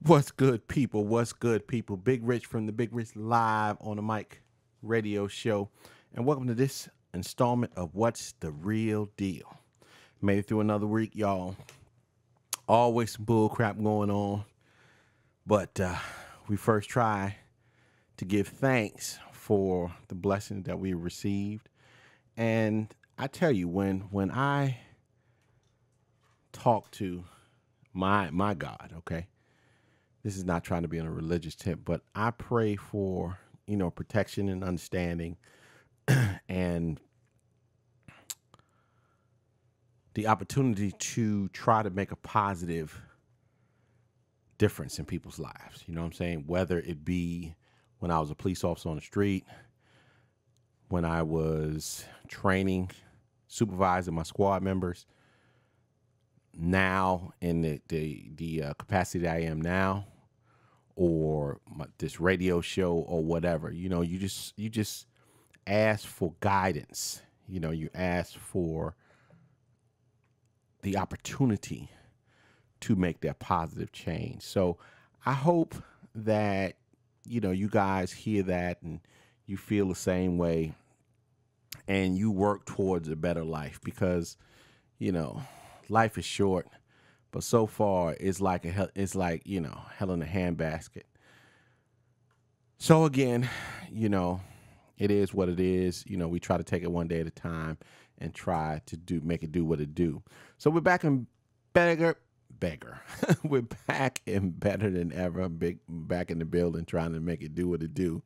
What's good, people? What's good, people? Big Rich from the Big Rich Live on the Mic radio show. And welcome to this installment of What's the Real Deal. Made it through another week, y'all. Always some bull crap going on. But we first try to give thanks for the blessings that we received. And I tell you, when I talk to my God, okay? This is not trying to be on a religious tip, but I pray for, protection and understanding and the opportunity to try to make a positive difference in people's lives. You know what I'm saying? Whether it be when I was a police officer on the street, when I was training, supervising my squad members, now in the capacity that I am now, or this radio show or whatever, you just ask for guidance. You ask for the opportunity to make that positive change. So I hope that, you guys hear that and you feel the same way and you work towards a better life because, life is short. But so far, it's like hell in a handbasket. So again, it is what it is. We try to take it one day at a time and try to make it do what it do. So we're back in beggar. We're back and better than ever. Back in the building, trying to make it do what it do.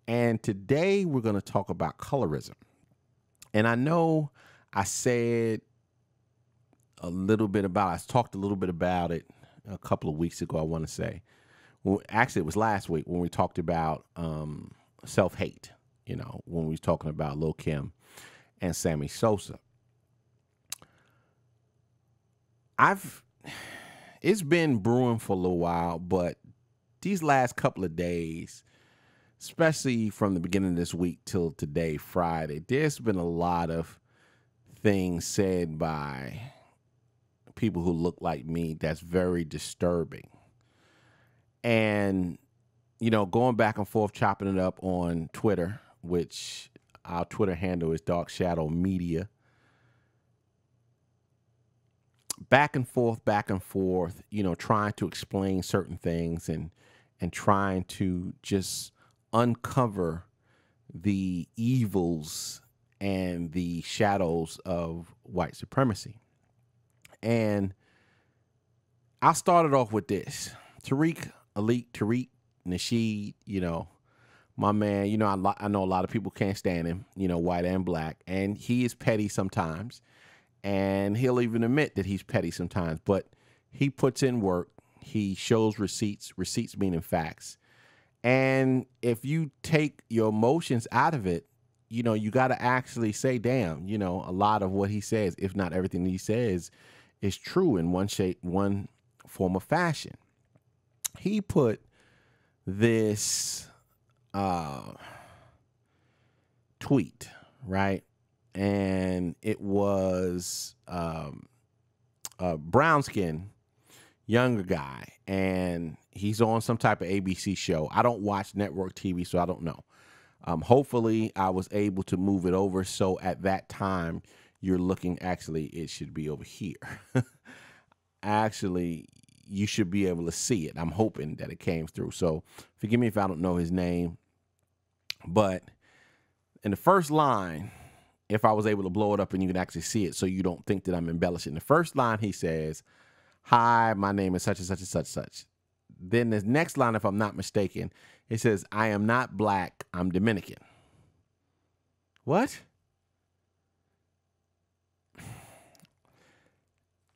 And today we're going to talk about colorism. And I know I said I talked a little bit about it a couple of weeks ago, I want to say. Well, actually, it was last week when we talked about self-hate, when we was talking about Lil' Kim and Sammy Sosa. It's been brewing for a little while, but these last couple of days, especially from the beginning of this week till today, Friday, there's been a lot of things said by people who look like me that's very disturbing. And, going back and forth, chopping it up on Twitter, which our Twitter handle is Dark Shadow Media. Back and forth, trying to explain certain things and trying to just uncover the evils and the shadows of white supremacy. And I started off with this. Tariq, Nasheed, my man, I know a lot of people can't stand him, white and black. And he is petty sometimes. And he'll even admit that he's petty sometimes. But he puts in work. He shows receipts meaning facts. And if you take your emotions out of it, you got to actually say, damn, a lot of what he says, if not everything he says, is true in one form of fashion. He put this tweet, right? And it was a brown skin, younger guy, and he's on some type of ABC show. I don't watch network TV, so I don't know. Hopefully, I was able to move it over so at that time, you're looking, actually, it should be over here. Actually, you should be able to see it. I'm hoping that it came through. So forgive me if I don't know his name. But in the first line, if I was able to blow it up and you can actually see it so you don't think that I'm embellishing. The first line, he says, "Hi, my name is such and such and such and such." Then the next line, if I'm not mistaken, it says, "I am not black, I'm Dominican." What?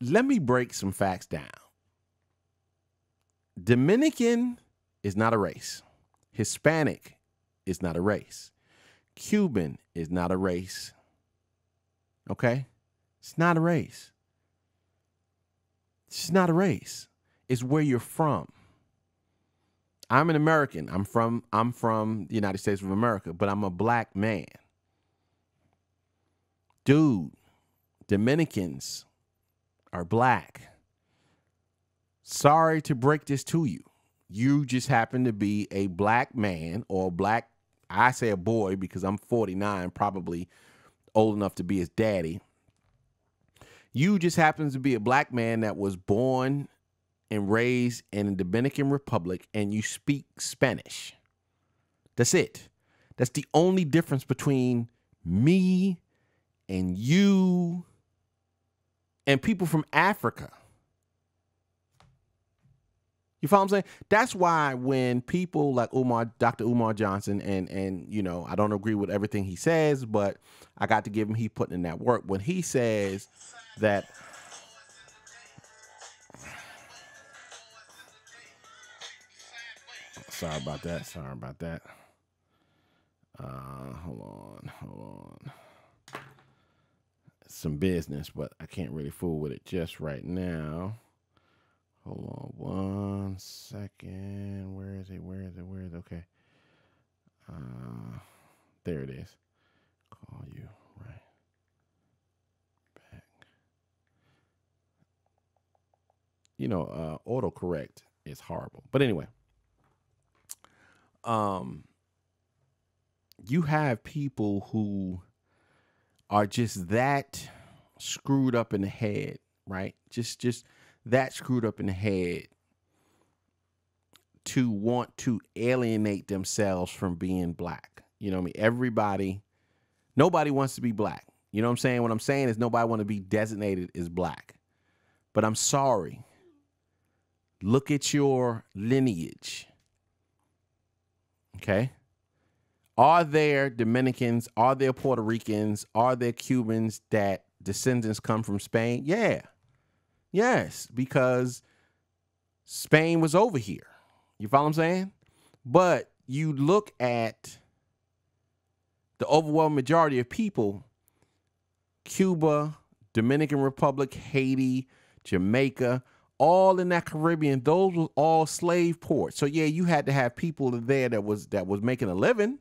Let me break some facts down. Dominican is not a race. Hispanic is not a race. Cuban is not a race. Okay? It's not a race. It's not a race. It's where you're from. I'm an American. I'm from the United States of America, but I'm a black man. Dude, Dominicans are black. Sorry to break this to you. You just happen to be a black man or black, I say a boy because I'm 49, probably old enough to be his daddy. You just happens to be a black man that was born and raised in the Dominican Republic and you speak Spanish. That's it. That's the only difference between me and you and people from Africa. You follow what I'm saying? That's why when people like Dr. Umar Johnson, and you know, I don't agree with everything he says, but I got to give him, he putting in that work. When he says that, sorry about that. Hold on. Some business, but I can't really fool with it just right now. Hold on 1 second. Where is it? Okay. There it is. Call you right back. You know, autocorrect is horrible. But anyway, you have people who are just that screwed up in the head, right? Just that screwed up in the head to want to alienate themselves from being black. You know what I mean? Nobody wants to be black. You know what I'm saying? What I'm saying is nobody want to be designated as black. But I'm sorry. Look at your lineage. Okay? Are there Dominicans? Are there Puerto Ricans? Are there Cubans that descendants come from Spain? Yeah. Yes, because Spain was over here. You follow what I'm saying? But you look at the overwhelming majority of people, Cuba, Dominican Republic, Haiti, Jamaica, all in that Caribbean, those were all slave ports. So yeah, you had to have people there that was making a living.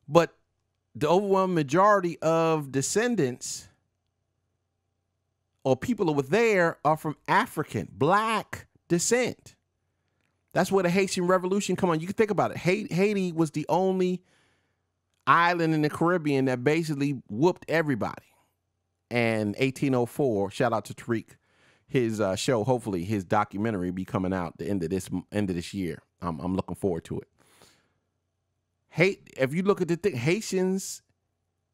But the overwhelming majority of descendants or people over there are from African, black descent. That's where the Haitian Revolution come on. You can think about it. Haiti was the only island in the Caribbean that basically whooped everybody. And 1804, shout out to Tariq, his show, hopefully his documentary be coming out the end of this year. I'm looking forward to it. If you look at the thing, Haitians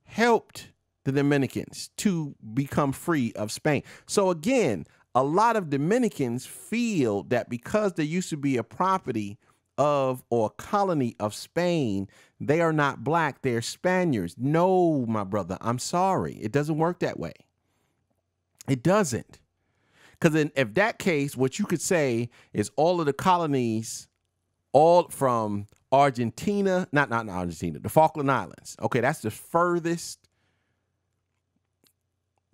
helped the Dominicans to become free of Spain. So again, a lot of Dominicans feel that because they used to be a property of or a colony of Spain, they are not black, they're Spaniards. No, my brother, I'm sorry. It doesn't work that way. It doesn't. Because if that case, what you could say is all of the colonies, all from Argentina, not Argentina, the Falkland Islands. Okay, that's the furthest.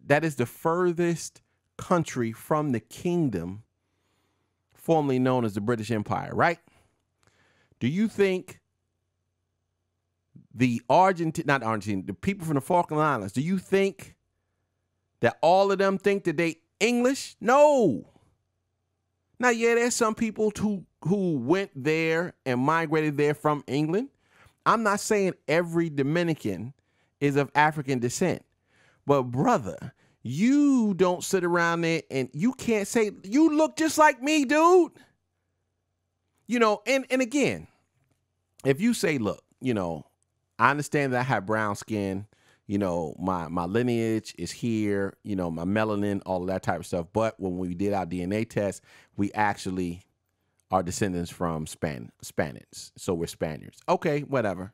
That is the furthest country from the kingdom formerly known as the British Empire, right? Do you think the people from the Falkland Islands, do you think that all of them think that they English? No. Now, yeah, there's some people who went there and migrated there from England. I'm not saying every Dominican is of African descent. But brother, you don't sit around there and you can't say, you look just like me, dude. You know, and again, if you say, look, you know, I understand that I have brown skin, you know, my lineage is here, you know, my melanin, all of that type of stuff. But when we did our DNA test, we actually are descendants from Spaniards. So we're Spaniards. Okay, whatever.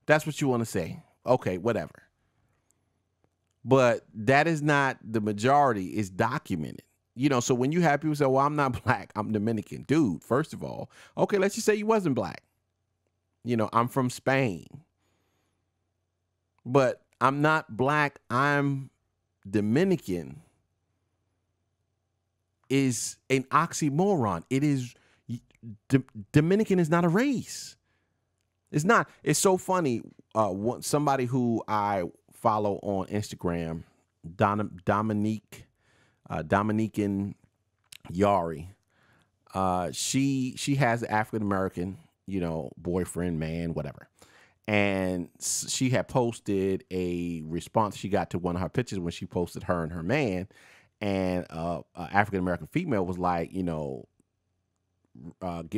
That's what you want to say. Okay, whatever. But that is not the majority. It's documented. You know, so when you have people say, well, I'm not black, I'm Dominican. Dude, first of all, okay, let's just say you wasn't black. You know, I'm from Spain. But I'm not black, I'm Dominican is an oxymoron. It is, Dominican is not a race. It's not. It's so funny. Somebody who I follow on Instagram, Dominican Yari. She has an African American, boyfriend, man, whatever. And she had posted a response she got to one of her pictures when she posted her and her man, and a African American female was like, get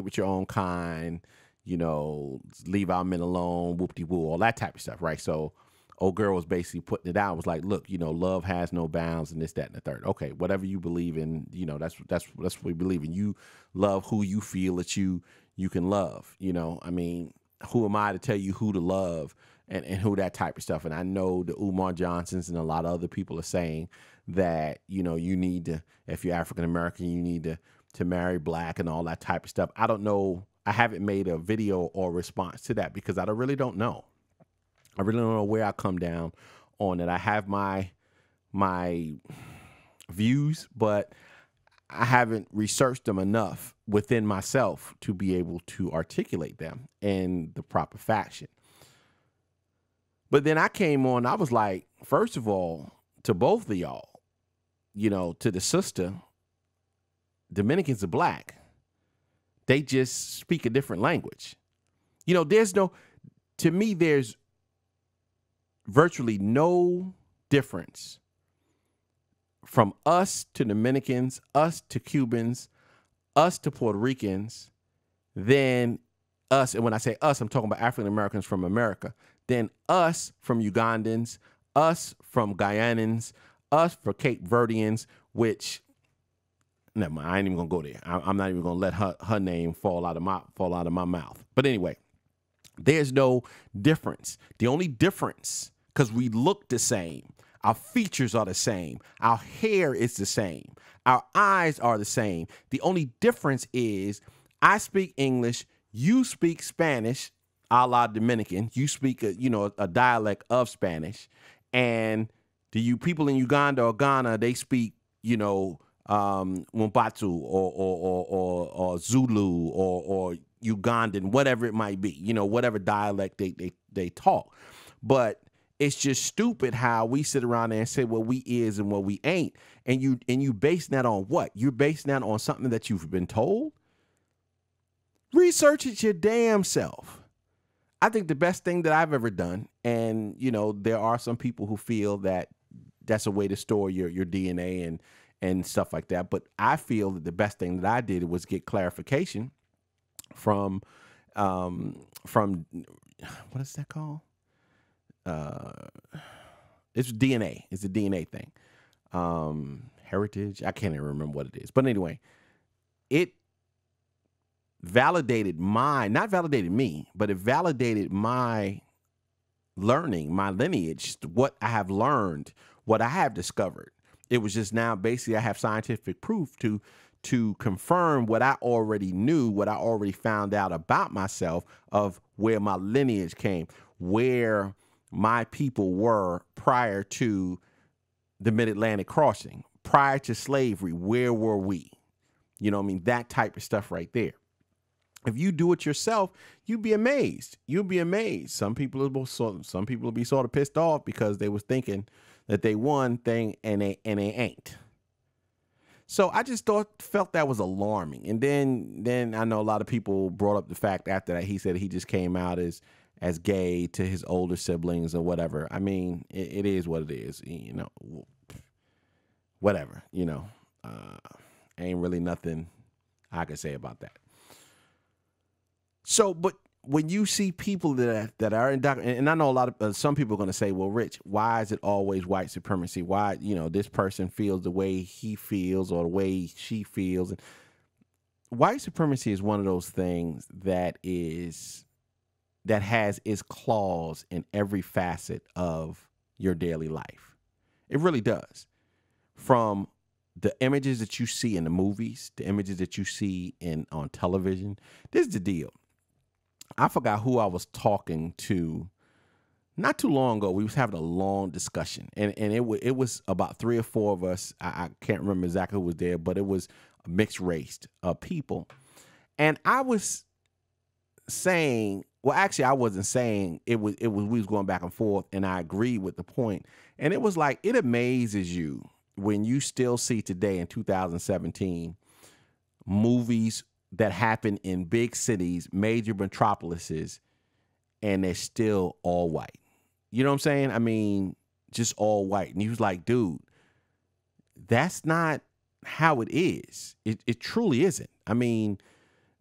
with your own kind, leave our men alone, whoop de woo, all that type of stuff, right? So, old girl was basically putting it out. Was like, look, love has no bounds, and this, that, and the third. Okay, whatever you believe in, that's what we believe in. You love who you feel that you can love. I mean, who am I to tell you who to love and who, that type of stuff? And I know the Umar Johnsons and a lot of other people are saying that, you need to, if you're African American, you need to marry black and all that type of stuff. I don't know. I haven't made a video or response to that because I really don't know. I really don't know where I come down on it. I have my views, but I haven't researched them enough within myself to be able to articulate them in the proper fashion. But then I came on, I was like, first of all, to both of y'all, to the sister, Dominicans are black. They just speak a different language. To me, there's virtually no difference from us to Dominicans, us to Cubans, us to Puerto Ricans, than us. And when I say us, I'm talking about African Americans from America. Then us from Ugandans, us from Guyanans, us for Cape Verdeans, which, never mind, I ain't even gonna go there. I'm not even gonna let her name fall out of my mouth. But anyway, there's no difference. The only difference, because we look the same, our features are the same, our hair is the same, our eyes are the same. The only difference is I speak English, you speak Spanish, a la Dominican. You speak a dialect of Spanish, and the people in Uganda or Ghana, they speak Mupatu or Zulu or Ugandan, whatever it might be, whatever dialect they talk. But it's just stupid how we sit around there and say what we is and what we ain't. And you base that on what? You're basing that on something that you've been told? Research it your damn self. I think the best thing that I've ever done, and there are some people who feel that that's a way to store your DNA and stuff like that. But I feel that the best thing that I did was get clarification from what is that called? It's DNA. It's a DNA thing. Heritage. I can't even remember what it is. But anyway, it validated not validated me, but it validated my learning, my lineage, what I have learned, what I have discovered. It was just now basically I have scientific proof to confirm what I already knew, what I already found out about myself, of where my lineage came, where my people were prior to the Mid-Atlantic crossing, prior to slavery. Where were we? That type of stuff right there. If you do it yourself, you'd be amazed. You'll be amazed. Some people will be sort of pissed off because they was thinking that they won thing and they ain't. So I just felt that was alarming. And then I know a lot of people brought up the fact after that he said he just came out as gay to his older siblings or whatever. I mean, it is what it is. Whatever. Ain't really nothing I can say about that. So, but when you see people that are indoctrinated, and I know a lot of some people are going to say, well, Rich, why is it always white supremacy? Why, this person feels the way he feels or the way she feels? And white supremacy is one of those things that has its claws in every facet of your daily life. It really does. From the images that you see in the movies, the images that you see on television. This is the deal. I forgot who I was talking to not too long ago. We was having a long discussion, and it was about 3 or 4 of us. I can't remember exactly who was there, but it was a mixed race of people. And I was saying, well, actually, I wasn't saying it was. We was going back and forth, and I agreed with the point. And it was like, it amazes you when you still see today in 2017 movies that happen in big cities, major metropolises, and they're still all white. You know what I'm saying? I mean, just all white. And he was like, dude, that's not how it is. It truly isn't. I mean,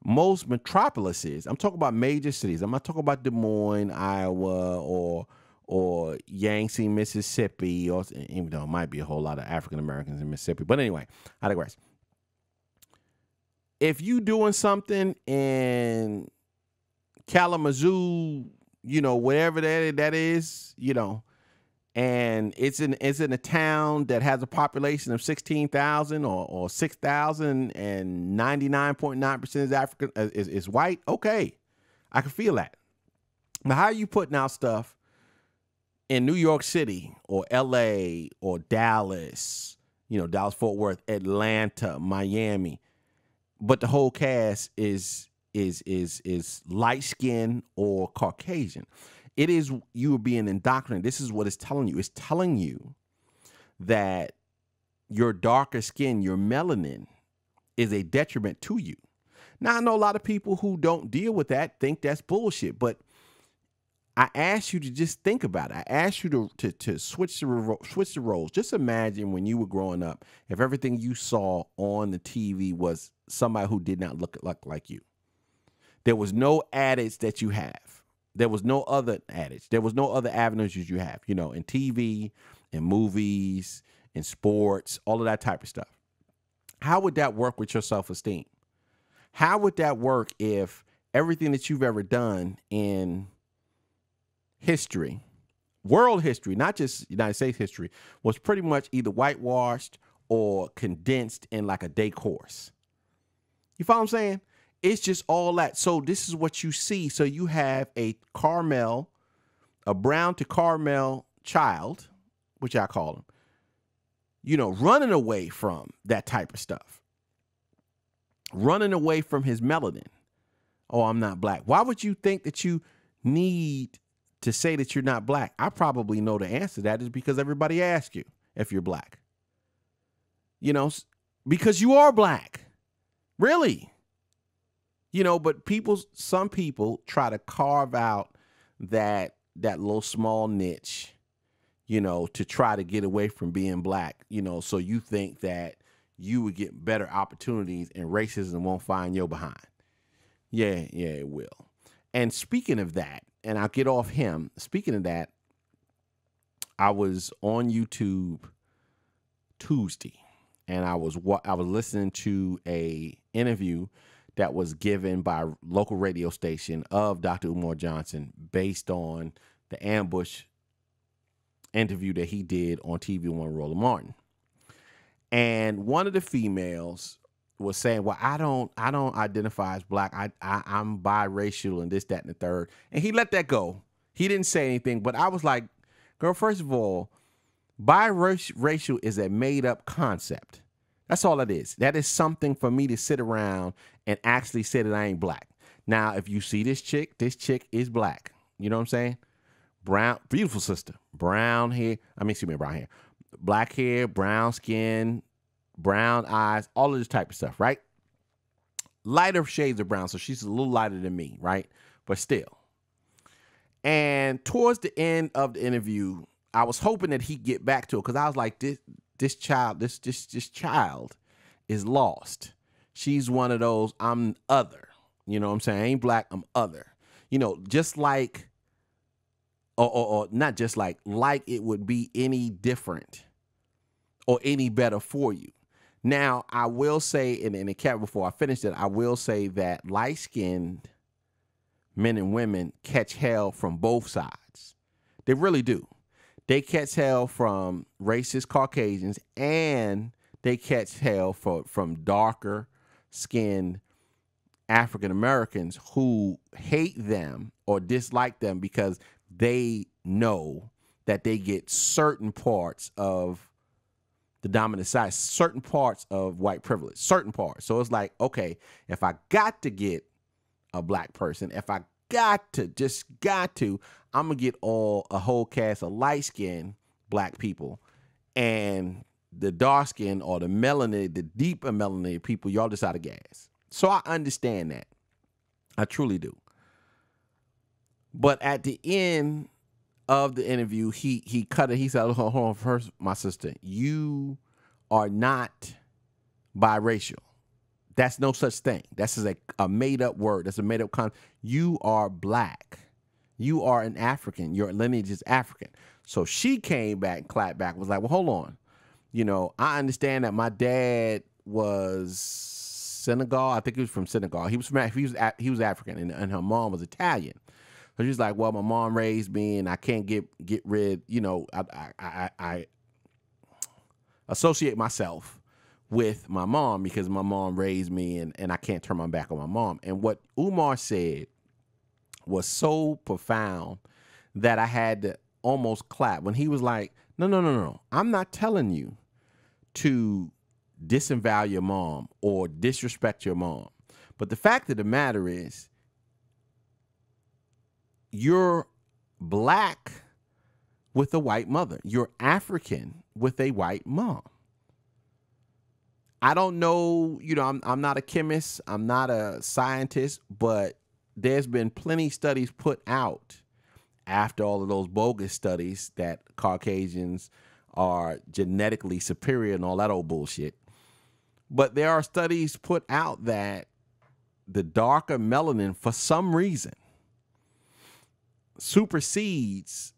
most metropolises, I'm talking about major cities. I'm not talking about Des Moines, Iowa, or Yangtze, Mississippi, or even though it might be a whole lot of African Americans in Mississippi. But anyway, I digress. If you doing something in Kalamazoo, you know, wherever that is, you know, and it's in a town that has a population of 16,000 or 6,000 and 99.9% is African is white, okay, I can feel that. But how are you putting out stuff in New York City or LA or Dallas, you know, Dallas Fort Worth, Atlanta, Miami, but the whole cast is light skinned or Caucasian? It is you being indoctrinated. This is what it's telling you. It's telling you that your darker skin, your melanin, is a detriment to you. Now, I know a lot of people who don't deal with that think that's bullshit, but I ask you to just think about it. I ask you to switch the roles. Just imagine when you were growing up, if everything you saw on the TV was somebody who did not look like you. There was no adage that you have. There was no other adage. There was no other avenues that you have, you know, in TV, in movies, in sports, all of that type of stuff. How would that work with your self-esteem? How would that work if everything that you've ever done in history, world history, not just United States history, was pretty much either whitewashed or condensed in like a day course? You follow what I'm saying? It's just all that. So this is what you see. So you have a brown to caramel child, which I call him, you know, running away from that type of stuff, running away from his melanin. Oh, I'm not black. Why would you think that you need to say that you're not black? I probably know the answer to that is because everybody asks you if you're black. You know, because you are black. Really. You know, but some people try to carve out that little small niche, you know, to try to get away from being black, you know, so you think that you would get better opportunities and racism won't find your behind. Yeah, it will. And speaking of that, and I'll get off him, speaking of that, I was on YouTube Tuesday and I was listening to a interview that was given by a local radio station of Dr. Umar Johnson based on the ambush interview that he did on TV on Roland Martin. And one of the females was saying, well, I don't identify as black. I'm biracial and this, that, and the third. And he let that go. He didn't say anything, but I was like, girl, first of all, biracial is a made up concept. That's all it is. That is something for me to sit around and actually say that I ain't black. Now, if you see this chick is black. You know what I'm saying? Brown, beautiful sister. Brown hair. Brown hair. Black hair, brown skin, brown eyes, all of this type of stuff, right? Lighter shades of brown, so she's a little lighter than me, right? But still. And towards the end of the interview, I was hoping that he'd get back to it because I was like, this child is lost. She's one of those, I'm other. You know what I'm saying? I ain't black, I'm other. You know, just like, or not just like it would be any different or any better for you. Now, I will say, and in the cap before I finish it, I will say that light-skinned men and women catch hell from both sides. They really do. They catch hell from racist Caucasians, and they catch hell from darker skinned African Americans who hate them or dislike them because they know that they get certain parts of the dominant side, certain parts of white privilege, certain parts. So it's like, okay, if I got to get a black person, if I got to, I'm going to get a whole cast of light-skinned black people. And the dark skin or the melanin, the deeper melanated people, y'all just out of gas. So I understand that. I truly do. But at the end of the interview, he cut it. He said, hold on, first, my sister, you are not biracial. That's no such thing. That's just a made-up word. That's a made-up concept. You are black. You are an African. Your lineage is African. So she came back and clapped back, was like, well, hold on. You know, I understand that my dad was Senegal. I think he was from Senegal. He was African, and her mom was Italian. So she's like, well, my mom raised me, and I can't get rid. You know, I associate myself with my mom because my mom raised me, and I can't turn my back on my mom. And what Umar said was so profound that I had to almost clap when he was like, no. I'm not telling you to disavow your mom or disrespect your mom. But the fact of the matter is, you're black with a white mother. You're African with a white mom. I don't know, you know, I'm not a chemist, I'm not a scientist, but there's been plenty of studies put out after all of those bogus studies that Caucasians are genetically superior and all that old bullshit. But there are studies put out that the darker melanin, for some reason, supersedes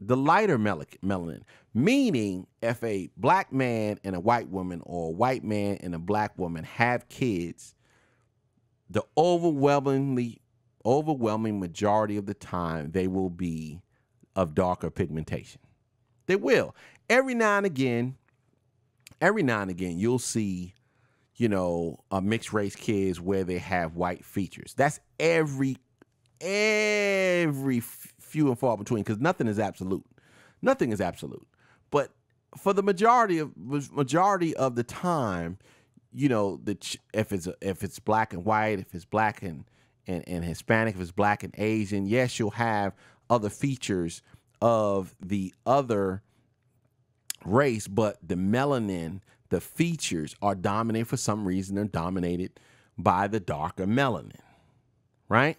the lighter melanin. Meaning, if a black man and a white woman or a white man and a black woman have kids, the overwhelming majority of the time, they will be of darker pigmentation. They will. Every now and again, you'll see, you know, mixed race kids where they have white features. That's every few and far between, because nothing is absolute. Nothing is absolute. But for the majority of the time, you know, if it's black and white, if it's black and Hispanic, if it's black and Asian, yes, you'll have other features of the other race, but the melanin, the features are dominated for some reason. They're dominated by the darker melanin, right?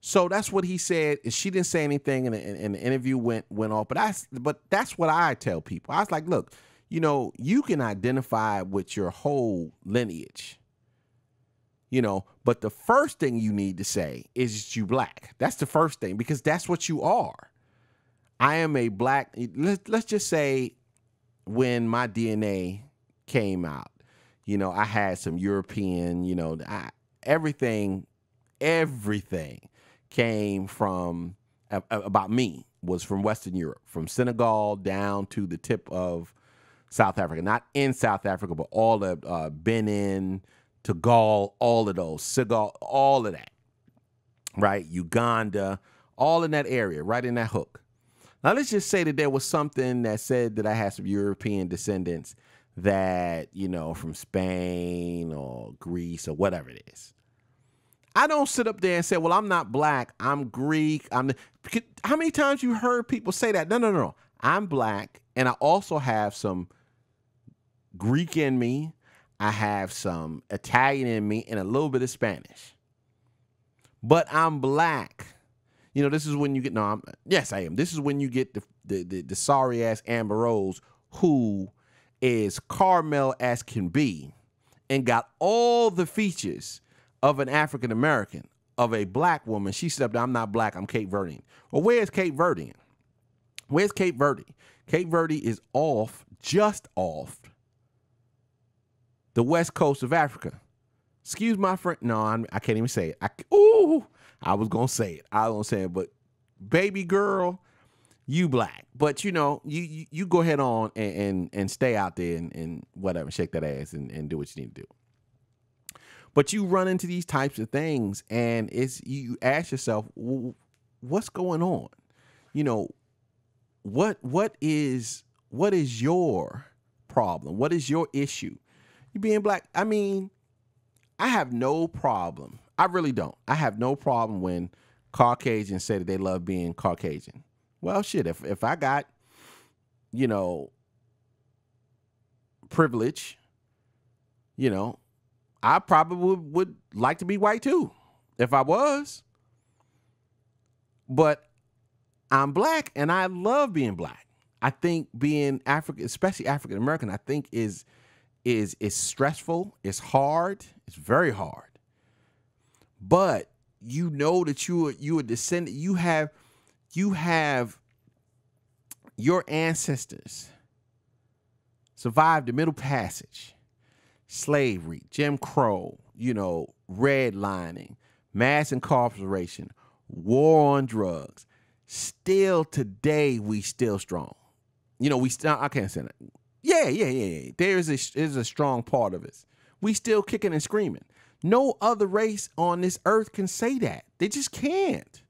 So that's what he said. She didn't say anything, and the interview went off. But that's what I tell people. I was like, look, you know, you can identify with your whole lineage, you know, but the first thing you need to say is you black. That's the first thing, because that's what you are. I am a black. Let's just say when my DNA came out, you know, I had some European, you know, everything came from, about me, was from Western Europe, from Senegal down to the tip of South Africa. Not in South Africa, but all of Benin, Togo, all of those, Senegal, all of that, right? Uganda, all in that area, right in that hook. Now, let's just say that there was something that said that I had some European descendants that, you know, from Spain or Greece or whatever it is. I don't sit up there and say, well, I'm not black, I'm Greek. How many times you heard people say that? No. I'm black, and I also have some Greek in me. I have some Italian in me and a little bit of Spanish. But I'm black. You know, this is when you get, yes, I am. This is when you get the sorry-ass Amber Rose, who is caramel as can be and got all the features of an African American, of a black woman. She said, I'm not black, I'm Cape Verdean. Well, where's Cape Verdean? Where's Cape Verde? Cape Verde is just off the west coast of Africa. Excuse my friend. No, I can't even say it. I was going to say it. But baby girl, you black. But, you know, you go ahead on and stay out there and whatever, shake that ass and do what you need to do. But you run into these types of things, and you ask yourself, what's going on? You know, what is your problem? What is your issue? You being black. I mean, I have no problem. I really don't. I have no problem when Caucasians say that they love being Caucasian. Well, shit, if I got, you know, privilege, you know, I probably would like to be white too if I was. But I'm black and I love being black. I think being African, especially African American, I think is stressful. It's hard. It's very hard. But you know that you a descendant. You have your ancestors survived the Middle Passage, slavery, Jim Crow, redlining, mass incarceration, war on drugs. Still today, we still strong. We still, I can't say that. Yeah. There's a strong part of us. We still kicking and screaming. No other race on this earth can say that. They just can't.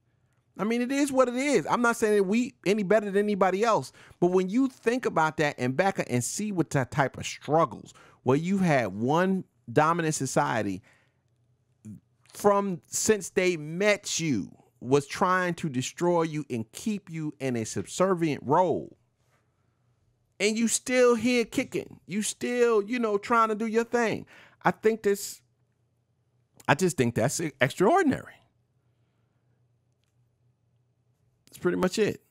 I mean, it is what it is. I'm not saying that we any better than anybody else, but when you think about that and back and see what that type of struggles, where you had one dominant society since they met you was trying to destroy you and keep you in a subservient role. And you still here kicking. You still, trying to do your thing. I just think that's extraordinary. That's pretty much it.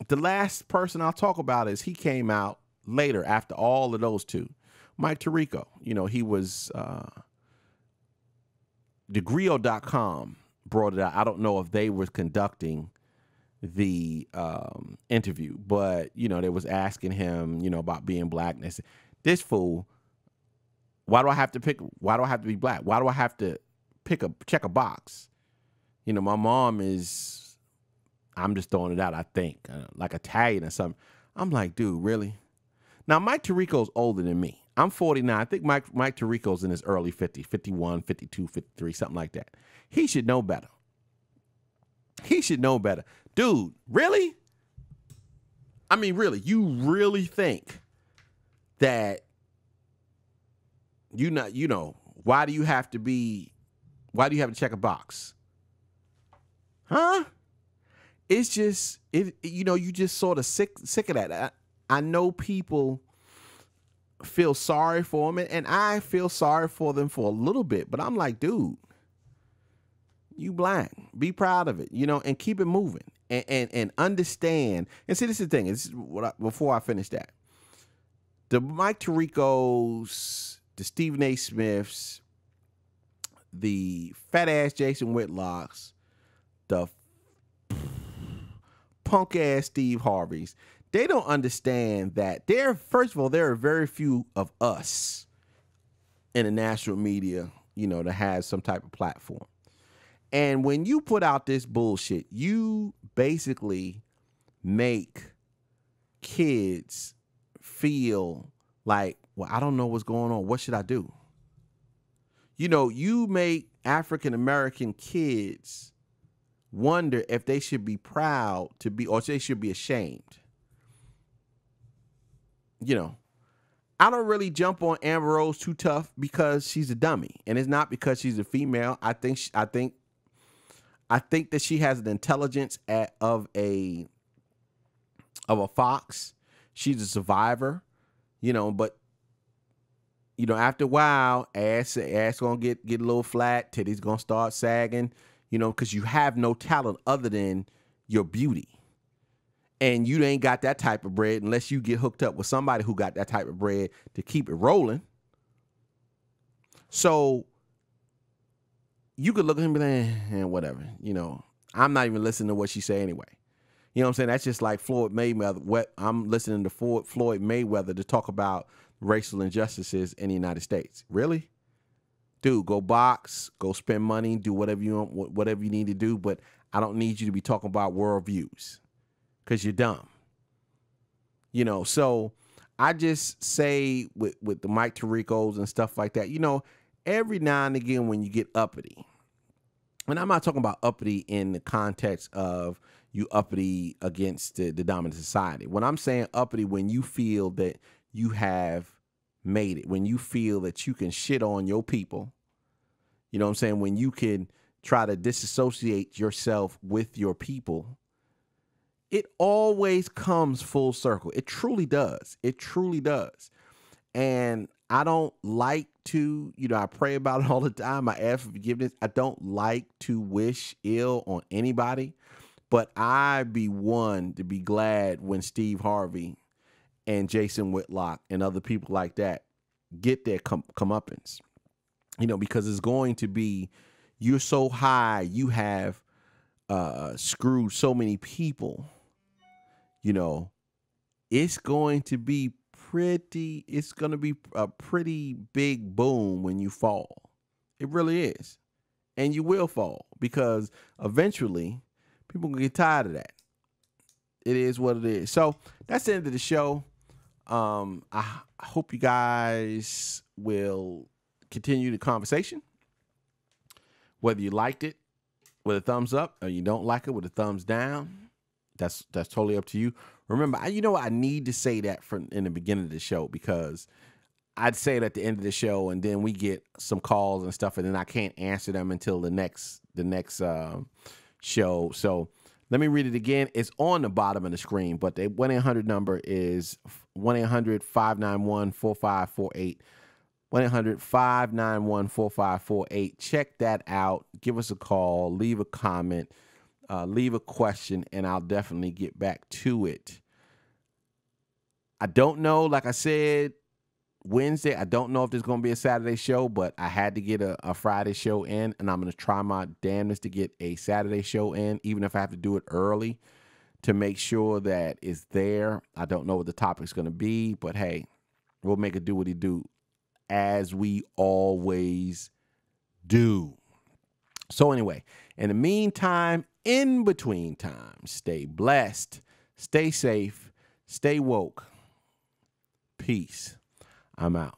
The last person I'll talk about is he came out later after all of those two. Mike Tirico, he was Degrio.com brought it out. I don't know if they were conducting the interview, but they was asking him, about being black. And they said, this fool, why do I have to be black? Why do I have to check a box? My mom is, I'm just throwing it out, I think, like Italian or something. I'm like, dude, really? Now, Mike Tirico's older than me. I'm 49. I think Mike Tirico's in his early 50s, 51, 52, 53, something like that. He should know better. Dude, really? I mean, really, you really think that why do you have to check a box? Huh? It's just, you just sort of sick of that. I know people feel sorry for them, and I feel sorry for them for a little bit, but I'm like, dude, you black, be proud of it, and keep it moving and understand. And see, this is the thing. This is before I finish that. The Mike Tiricos, the Stephen A. Smiths, the fat ass Jason Whitlocks, the punk ass Steve Harveys, they don't understand that first of all, there are very few of us in the national media, to have some type of platform. And when you put out this bullshit, you basically make kids feel like, well, I don't know what's going on. What should I do? You make African American kids wonder if they should be proud to be, or they should be ashamed. I don't really jump on Amber Rose too tough because she's a dummy, and it's not because she's a female. I think that she has an intelligence of a fox. She's a survivor, but after a while, ass gonna get a little flat, titties gonna start sagging, because you have no talent other than your beauty. And you ain't got that type of bread unless you get hooked up with somebody who got that type of bread to keep it rolling. So you could look at him and be like, whatever, I'm not even listening to what she say anyway. You know what I'm saying? That's just like Floyd Mayweather. I'm listening to Floyd Mayweather to talk about racial injustices in the United States. Really? Dude, go box, go spend money, do whatever you want, whatever you need to do, but I don't need you to be talking about worldviews because you're dumb. So I just say with the Mike Tiricos and stuff like that, every now and again when you get uppity, and I'm not talking about uppity in the context of you uppity against the dominant society. When I'm saying uppity, when you feel that you have made it, when you feel that you can shit on your people, when you can try to disassociate yourself with your people, it always comes full circle. It truly does. It truly does. And I don't like to, I pray about it all the time. I ask for forgiveness. I don't like to wish ill on anybody, but I be one to be glad when Steve Harvey and Jason Whitlock and other people like that get their comeuppance, because it's going to be, you're so high, you have screwed so many people, it's going to be a pretty big boom when you fall. It really is. And you will fall because eventually people will get tired of that. It is what it is. So that's the end of the show. I hope you guys will continue the conversation. Whether you liked it with a thumbs up or you don't like it with a thumbs down, that's totally up to you. Remember, I need to say that in the beginning of the show, because I'd say it at the end of the show, and then we get some calls and stuff, and then I can't answer them until the next show. So let me read it again. It's on the bottom of the screen, but the 1-800 number is 1-800-591-4548. 1-800-591-4548. Check that out. Give us a call. Leave a comment. Leave a question, and I'll definitely get back to it. I don't know, like I said, Wednesday, I don't know if there's going to be a Saturday show, but I had to get a Friday show in, and I'm going to try my damnedest to get a Saturday show in, even if I have to do it early to make sure that it's there. I don't know what the topic's going to be, but hey, we'll make it do what he do, as we always do. So anyway, in the meantime, in between time, stay blessed, stay safe, stay woke. Peace. I'm out.